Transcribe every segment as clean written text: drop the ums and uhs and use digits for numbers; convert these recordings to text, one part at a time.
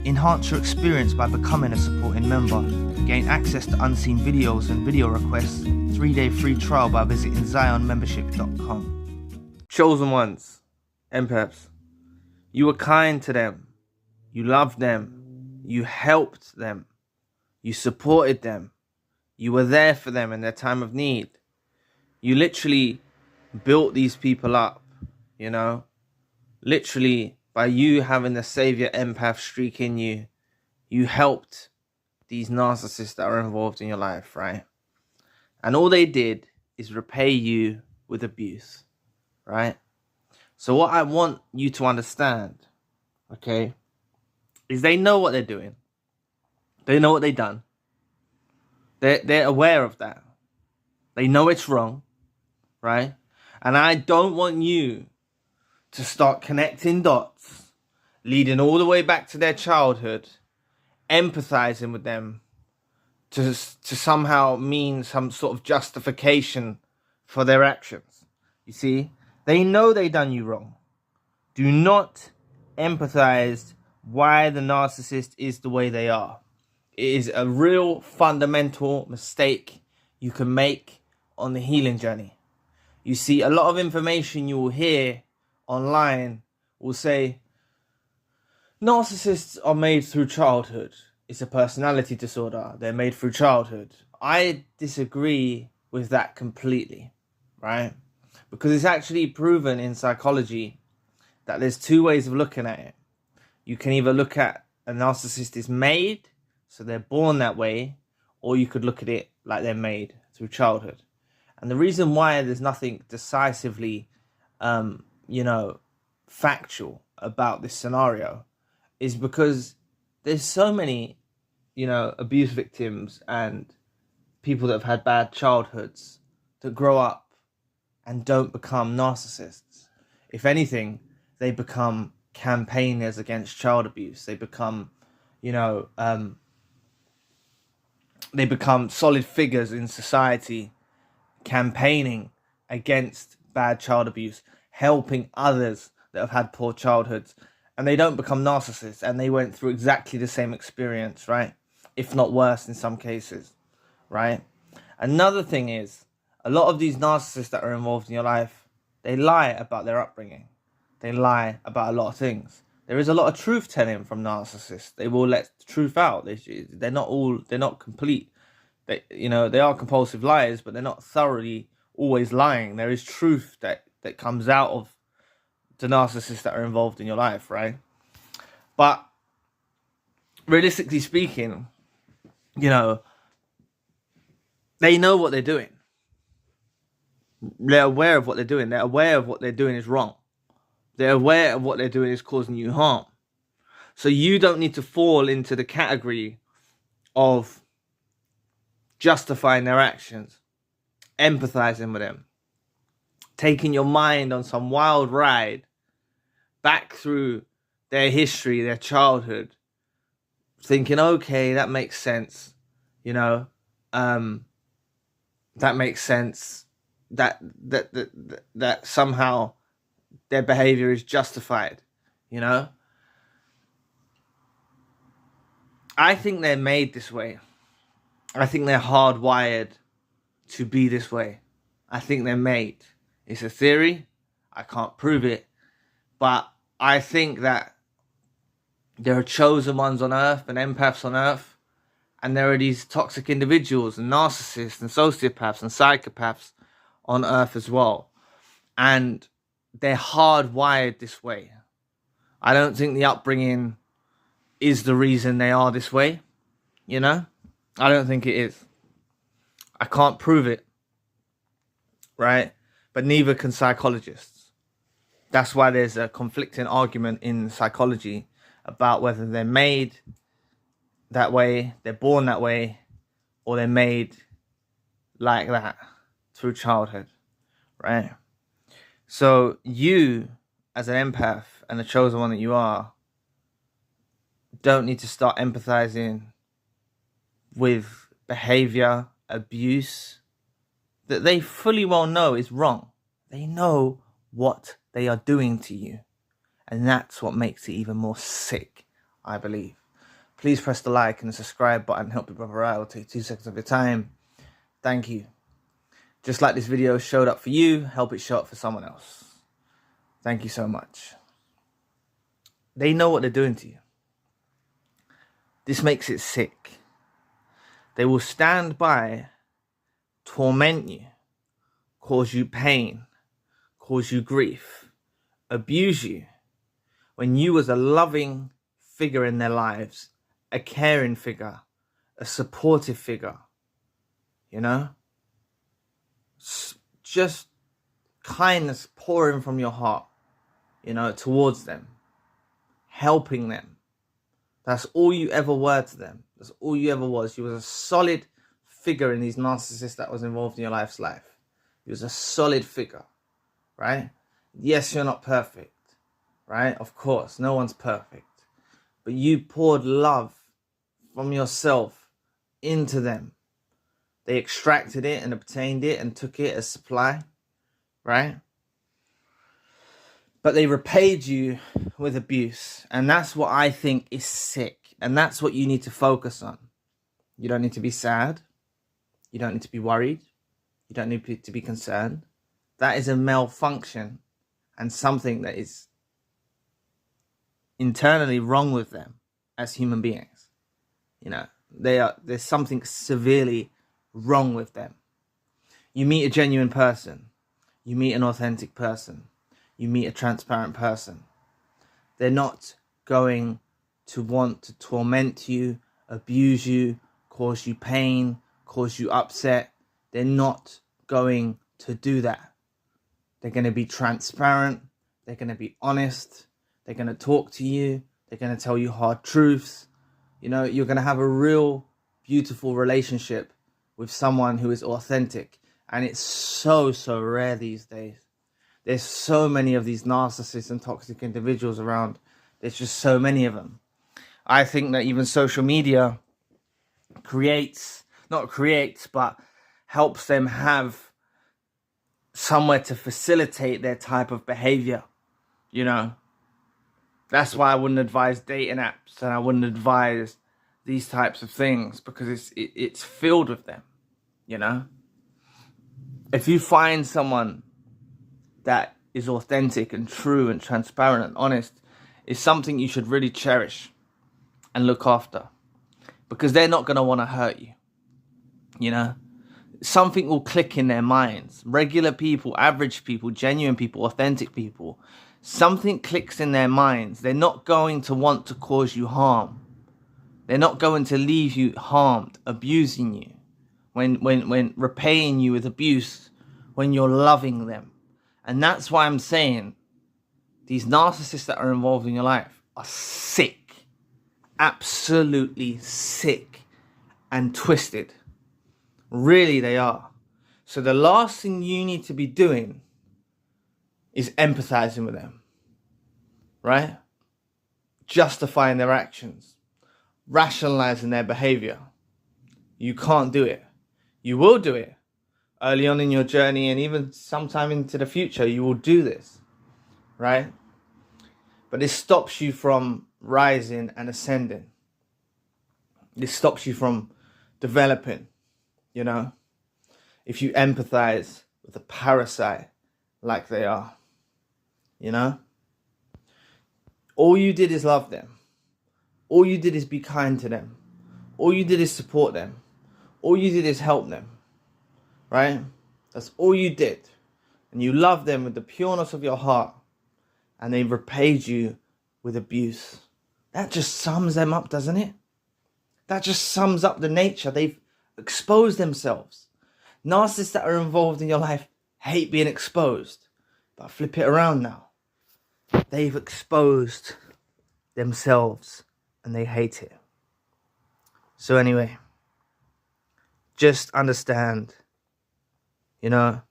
Enhance your experience by becoming a supporting member. Gain access to unseen videos and video requests. 3-day free trial by visiting zionmembership.com. Chosen ones, empaths, you were kind to them. You loved them. You helped them. You supported them. You were there for them in their time of need. You literally built these people up, you know? Literally, by you having the savior empath streak in you, you helped these narcissists that are involved in your life, right? And all they did is repay you with abuse, right? So what I want you to understand, okay, is they know what they're doing. They know what they've done. They're aware of that. They know it's wrong, right? And I don't want you to start connecting dots, leading all the way back to their childhood, empathizing with them to somehow mean some sort of justification for their actions. You see, they know they done you wrong. Do not empathize why the narcissist is the way they are. It is a real fundamental mistake you can make on the healing journey. You see, a lot of information you will hear online will say, narcissists are made through childhood. It's a personality disorder. They're made through childhood. I disagree with that completely, right? Because it's actually proven in psychology that there's two ways of looking at it. You can either look at a narcissist is made, so they're born that way, or you could look at it like they're made through childhood. And the reason why there's nothing decisively, factual about this scenario is because there's so many, abuse victims and people that have had bad childhoods that grow up and don't become narcissists. If anything, they become campaigners against child abuse. They become, they become solid figures in society, campaigning against bad child abuse, helping others that have had poor childhoods, and they don't become narcissists, and they went through exactly the same experience, right? If not worse in some cases, right? Another thing is, a lot of these narcissists that are involved in your life, they lie about their upbringing. They lie about a lot of things. There is a lot of truth telling from narcissists. They will let the truth out. They're not complete. They are compulsive liars, but they're not thoroughly always lying. There is truth that comes out of the narcissists that are involved in your life, right? But realistically speaking, they know what they're doing. They're aware of what they're doing. They're aware of what they're doing is wrong. They're aware of what they're doing is causing you harm. So you don't need to fall into the category of justifying their actions, empathizing with them, taking your mind on some wild ride back through their history, their childhood, thinking, okay, that makes sense, that makes sense, that somehow their behavior is justified, I think they're made this way. I think they're hardwired to be this way. I think they're made. It's a theory. I can't prove it. But I think that there are chosen ones on earth and empaths on earth. And there are these toxic individuals and narcissists and sociopaths and psychopaths on earth as well. And they're hardwired this way. I don't think the upbringing is the reason they are this way. I don't think it is. I can't prove it. Right? But neither can psychologists. That's why there's a conflicting argument in psychology about whether they're made that way, they're born that way, or they're made like that through childhood, right? So you, as an empath and the chosen one that you are, don't need to start empathizing with behavior, abuse, that they fully well know is wrong. They know what they are doing to you. And that's what makes it even more sick, I believe. Please press the like and the subscribe button. Help the brother out. It'll take 2 seconds of your time. Thank you. Just like this video showed up for you, help it show up for someone else. Thank you so much. They know what they're doing to you. This makes it sick. They will stand by, torment you, cause you pain, cause you grief, abuse you, when you was a loving figure in their lives, a caring figure, a supportive figure, you know? Just kindness pouring from your heart, you know, towards them, helping them. That's all you ever were to them. That's all you ever was. You was a solid figure in these narcissists that was involved in your life's life. You was a solid figure, right? Yes, you're not perfect, right? Of course, no one's perfect. But you poured love from yourself into them. They extracted it and obtained it and took it as supply, right? But they repaid you with abuse. And that's what I think is sick. And that's what you need to focus on. You don't need to be sad. You don't need to be worried. You don't need to be concerned. That is a malfunction and something that is internally wrong with them as human beings. You know, there's something severely wrong with them. You meet a genuine person. You meet an authentic person. You meet a transparent person. They're not going to want to torment you, abuse you, cause you pain, cause you upset. They're not going to do that. They're going to be transparent. They're going to be honest. They're going to talk to you. They're going to tell you hard truths. You know, you're going to have a real beautiful relationship with someone who is authentic. And it's so, so rare these days. There's so many of these narcissists and toxic individuals around. There's just so many of them. I think that even social media but helps them have somewhere to facilitate their type of behavior. You know, that's why I wouldn't advise dating apps and I wouldn't advise these types of things, because it's filled with them, you know. If you find someone that is authentic and true and transparent and honest, it's something you should really cherish and look after, because they're not going to want to hurt you, you know. Something will click in their minds. Regular people, average people, genuine people, authentic people. Something clicks in their minds. They're not going to want to cause you harm. They're not going to leave you harmed, abusing you, when repaying you with abuse, when you're loving them. And that's why I'm saying these narcissists that are involved in your life are sick. Absolutely sick and twisted. Really, they are. So the last thing you need to be doing is empathizing with them, right? Justifying their actions, rationalizing their behavior. You can't do it. You will do it early on in your journey, and even sometime into the future, you will do this, right? But this stops you from rising and ascending. This stops you from developing, you know, if you empathize with a parasite like they are, you know. All you did is love them. All you did is be kind to them. All you did is support them. All you did is help them, right? That's all you did. And you love them with the pureness of your heart, and they repaid you with abuse. That just sums them up, doesn't it? That just sums up the nature. They've exposed themselves. Narcissists that are involved in your life hate being exposed. But flip it around now. They've exposed themselves and they hate it. So anyway, just understand, you know,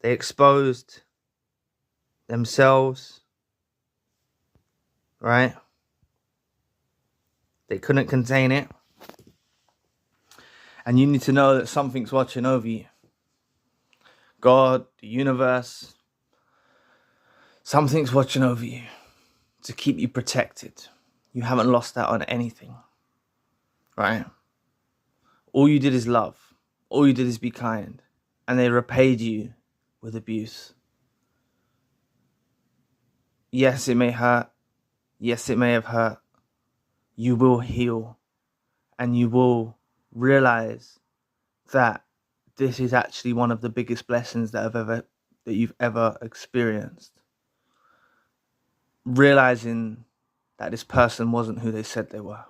they exposed themselves, right? They couldn't contain it. And you need to know that something's watching over you. God, the universe, something's watching over you to keep you protected. You haven't lost out on anything. right? All you did is love. All you did is be kind. And they repaid you with abuse. Yes, it may hurt. Yes, it may have hurt. You will heal. And you will realize that this is actually one of the biggest blessings that you've ever experienced. Realizing that this person wasn't who they said they were.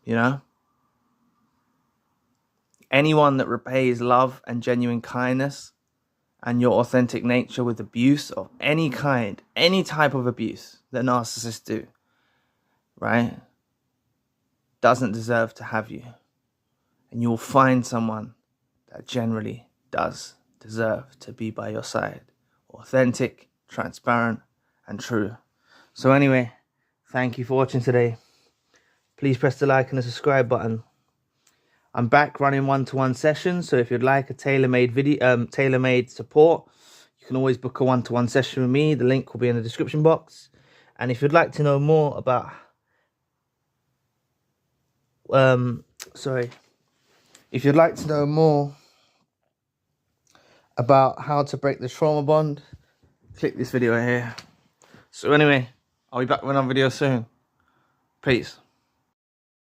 You know? Anyone that repays love and genuine kindness and your authentic nature with abuse of any kind, any type of abuse that narcissists do, right, doesn't deserve to have you. And you'll find someone that generally does deserve to be by your side. Authentic, transparent, and true. So anyway, thank you for watching today. Please press the like and the subscribe button. I'm back running one-to-one sessions, so if you'd like a tailor-made video, tailor-made support, you can always book a one-to-one session with me. The link will be in the description box. And if you'd like to know more about, if you'd like to know more about how to break the trauma bond, click this video here. So anyway, I'll be back with another video soon. Peace.